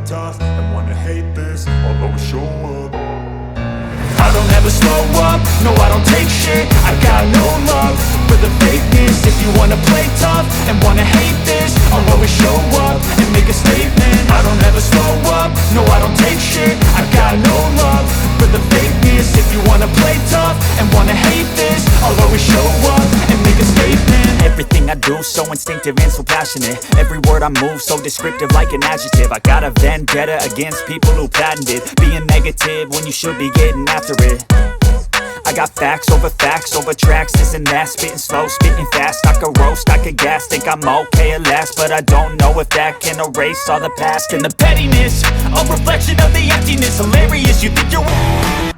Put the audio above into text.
tough and wanna hate this, I'll always show up. I don't ever slow up, no I don't take shit. I got no love for the fakeness. If you wanna play tough and wanna hate this, I'll always show up and make a statement. I don't ever slow up, no I don't take shit. I got no love for the fakeness. If you wanna play tough and wanna hate this, I'll always show up and make a statement. Everything I do so instinctive and so passionate. Every word I move so descriptive like an adjective. I got a vendetta against people who patented being negative when you should be getting after it. I got facts over tracks, this and that. Spitting slow, spitting fast. I could roast, I could gas. Think I'm okay at last, but I don't know if that can erase all the past. And the pettiness, a reflection of the emptiness. Hilarious, you think you're